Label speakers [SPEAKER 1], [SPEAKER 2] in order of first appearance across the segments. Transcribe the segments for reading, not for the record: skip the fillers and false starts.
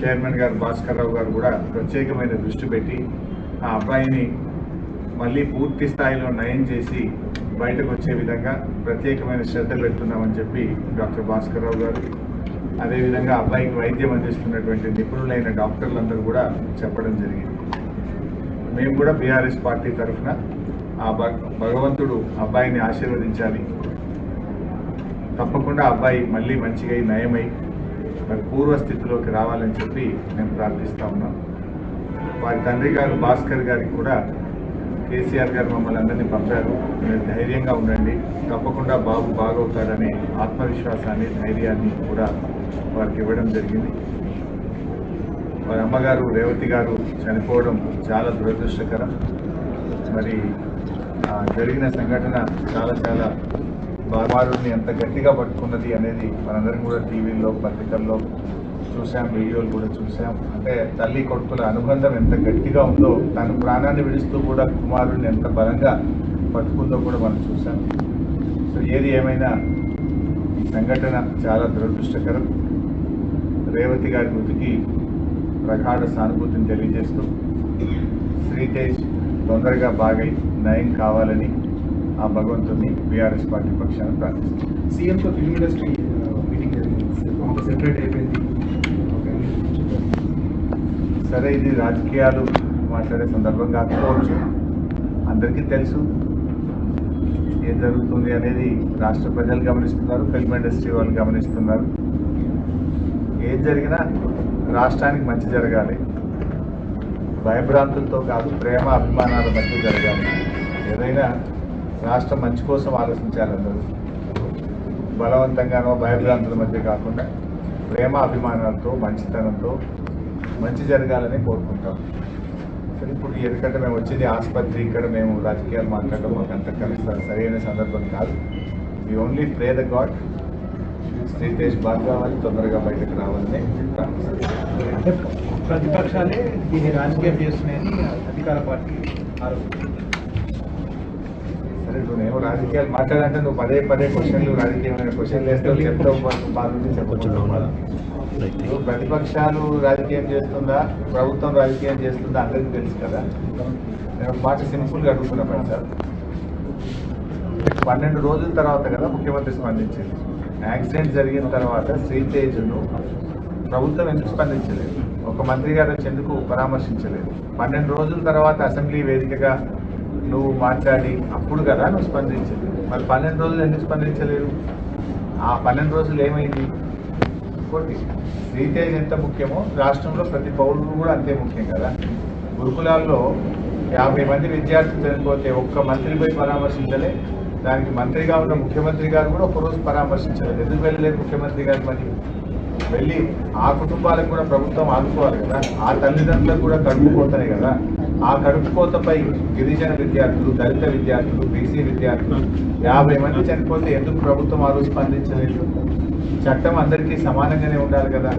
[SPEAKER 1] Chairman గారు భాస్కర్ రావు గారు కూడా ప్రత్యేకమైన దృష్టి పెట్టి ఆ అబ్బాయిని మళ్ళీ పూర్తి స్థాయిలో నయం చేసి బయటకు వచ్చే విధంగా ప్రత్యేకమైన శ్రద్ధ పెడుతున్నామని చెప్పి డాక్టర్ భాస్కర్ రావు గారు, అదేవిధంగా అబ్బాయికి వైద్యం అందిస్తున్నటువంటి నిపుణులైన డాక్టర్లందరూ కూడా చెప్పడం జరిగింది. మేము కూడా బీఆర్ఎస్ పార్టీ తరఫున ఆ భగవంతుడు అబ్బాయిని ఆశీర్వదించాలి, తప్పకుండా అబ్బాయి మళ్ళీ మంచిగా నయమై మరి పూర్వస్థితిలోకి రావాలని చెప్పి మేము ప్రార్థిస్తా ఉన్నాం. వారి తండ్రి గారు భాస్కర్ గారికి కూడా కేసీఆర్ గారు మమ్మల్ని అందరినీ పంపారు, మీరు ధైర్యంగా ఉండండి, తప్పకుండా బాబు బాగవుతాడనే ఆత్మవిశ్వాసాన్ని ధైర్యాన్ని కూడా వారికి ఇవ్వడం జరిగింది. వారి అమ్మగారు రేవతి గారు చనిపోవడం చాలా దురదృష్టకరం. మరి జరిగిన సంఘటన చాలా బాబారుని ఎంత గట్టిగా పట్టుకున్నది అనేది మనందరం కూడా టీవీల్లో పత్రికల్లో చూసాం, వీడియోలు కూడా చూసాం. అంటే తల్లి కొడుకుల అనుబంధం ఎంత గట్టిగా ఉందో, తను ప్రాణాన్ని విడుస్తూ కూడా కుమారుడిని ఎంత బలంగా పట్టుకుందో కూడా మనం చూసాం. సో ఏది ఏమైనా ఈ సంఘటన చాలా దురదృష్టకరం. రేవతి గారి మృతికి ప్రగాఢ సానుభూతిని తెలియజేస్తూ శ్రీతేజ్ తొందరగా బాగై నయం కావాలని ఆ భగవంతుని బీఆర్ఎస్ పార్టీ పక్షాన ప్రార్థిస్తుంది.
[SPEAKER 2] సీఎంతో ఫిల్మ్ ఇండస్ట్రీ మీటింగ్ జరిగింది, సెపరేట్ అయిపోయింది.
[SPEAKER 1] సరే, ఇది రాజకీయాలు మాట్లాడే సందర్భం కాకపోవచ్చు. అందరికీ తెలుసు ఏం జరుగుతుంది అనేది. రాష్ట్ర ప్రజలు గమనిస్తున్నారు, ఫిల్మ్ ఇండస్ట్రీ వాళ్ళు గమనిస్తున్నారు. ఏం జరిగినా రాష్ట్రానికి మంచి జరగాలి, భయభ్రాంతులతో కాదు, ప్రేమ అభిమానాల మధ్య జరగాలి. ఏదైనా రాష్ట్రం మంచి కోసం ఆలోచించాలి. అందరూ బలవంతంగానో భయభ్రాంతుల మధ్య కాకుండా ప్రేమ అభిమానాలతో మంచితనంతో మంచి జరగాలని కోరుకుంటాం. సరే, ఇప్పుడు ఎందుకంటే మేము వచ్చేది ఆసుపత్రి, ఇక్కడ మేము రాజకీయాలు మాట్లాడడం మాకు అంత కలుస్తారు సరైన సందర్భం కాదు. We only pray the god Sritej బాగా కావాలి, తొందరగా బయటకు రావాలని.
[SPEAKER 2] అంటే ప్రతిపక్షాలే దీన్ని రాజకీయం చేస్తున్నాయని అధికార పార్టీ ఆరోపిస్తుంది.
[SPEAKER 1] సరే, నువ్వు రాజకీయాలు మాట్లాడాలంటే నువ్వు పదే క్వశ్చన్లు రాజకీయమైన క్వశ్చన్లు వేస్తావు, చెప్తావు, బాగుంది చెప్పకుండా. ప్రతిపక్షాలు రాజకీయం చేస్తుందా, ప్రభుత్వం రాజకీయం చేస్తుందా అందరికీ తెలుసు కదా. నేను మాట సింపుల్గా అడుగుతున్నా సార్, 12 రోజుల తర్వాత కదా ముఖ్యమంత్రి స్పందించింది. యాక్సిడెంట్ జరిగిన తర్వాత శ్రీతేజ్ను ప్రభుత్వం ఎందుకు స్పందించలేదు? ఒక మంత్రి గారు వచ్చి ఎందుకు పరామర్శించలేదు? 12 రోజుల తర్వాత అసెంబ్లీ వేదికగా నువ్వు మాట్లాడి అప్పుడు కదా నువ్వు స్పందించింది. మరి 12 రోజులు ఎందుకు స్పందించలేదు? ఆ 12 రోజులు ఏమైంది? ఇంకోటి, శ్రీతేజ్ ఎంత ముఖ్యమో రాష్ట్రంలో ప్రతి పౌరుడు కూడా అంతే ముఖ్యం కదా. గురుకులాల్లో 50 మంది విద్యార్థులు చనిపోతే ఒక్క మంత్రి పోయి పరామర్శించలే. దానికి మంత్రిగా ఉన్న ముఖ్యమంత్రి గారు కూడా ఒకరోజు పరామర్శించలేదు. ఎందుకు వెళ్ళలేదు ముఖ్యమంత్రి గారు? మరి వెళ్ళి ఆ కుటుంబాలకు కూడా ప్రభుత్వం ఆదుకోవాలి కదా. ఆ తల్లిదండ్రులకు కూడా కడుపుకోతనే కదా. ఆ కడుపుకోతపై గిరిజన విద్యార్థులు, దళిత విద్యార్థులు, బీసీ విద్యార్థులు 50 మంది చనిపోతే ఎందుకు ప్రభుత్వం ఆ రోజు స్పందించలేదు? చట్టం అందరికీ సమానంగానే ఉండాలి కదా.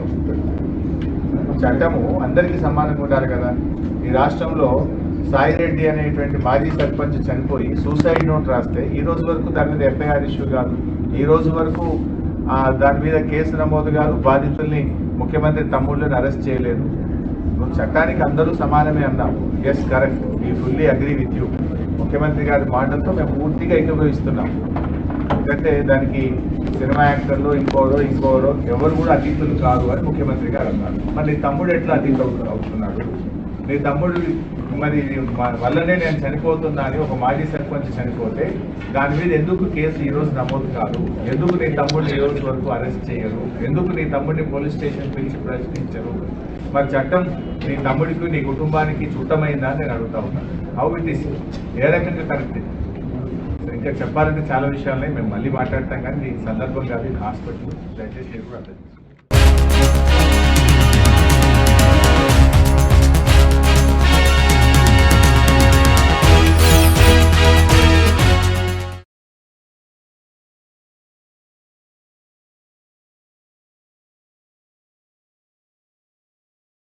[SPEAKER 1] చట్టము అందరికీ సమానంగా ఉండాలి కదా. ఈ రాష్ట్రంలో సాయిరెడ్డి అనేటువంటి మాజీ సర్పంచ్ చనిపోయి సూసైడ్ నోట్ రాస్తే ఈ రోజు వరకు దాని మీద ఎఫ్ఐఆర్ ఇష్యూ కాదు. ఈ రోజు వరకు దాని మీద కేసు నమోదు కాదు. బాధితుల్ని ముఖ్యమంత్రి తమ్ముళ్ళని అరెస్ట్ చేయలేదు. నువ్వు చట్టానికి అందరూ సమానమే అన్నావు. Yes, correct, we fully agree with you. ముఖ్యమంత్రి గారి మాటలతో మేము పూర్తిగా ఏకీభవిస్తున్నాం. ఎందుకంటే దానికి సినిమా యాక్టర్లు ఇంకోరో ఎవరు కూడా అతీతులు కాదు అని ముఖ్యమంత్రి గారు అన్నారు. మరి నీ తమ్ముడు ఎట్లా అతీతులు అవుతున్నాడు? నీ తమ్ముడు మరి వల్లనే నేను చనిపోతున్నా అని ఒక మాజీ సర్పంచ్ చనిపోతే దాని మీద ఎందుకు కేసు ఈరోజు నమోదు కాదు? ఎందుకు నీ తమ్ముడిని ఈ రోజు వరకు అరెస్ట్ చేయరు? ఎందుకు నీ తమ్ముడిని పోలీస్ స్టేషన్ పిలిచి ప్రశ్నించరు? మరి చట్టం నీ తమ్ముడికి నీ కుటుంబానికి చుట్టమైందా అని నేను అడుగుతా ఉన్నాను. How it is? ఏ రకంగా కరెక్ట్? ఇంకా చెప్పాలంటే చాలా విషయాలని మేము మళ్ళీ మాట్లాడతాం, కానీ ఈ సందర్భం కాదు, హాస్పిటల్ దయచేసి కూడా అర్థం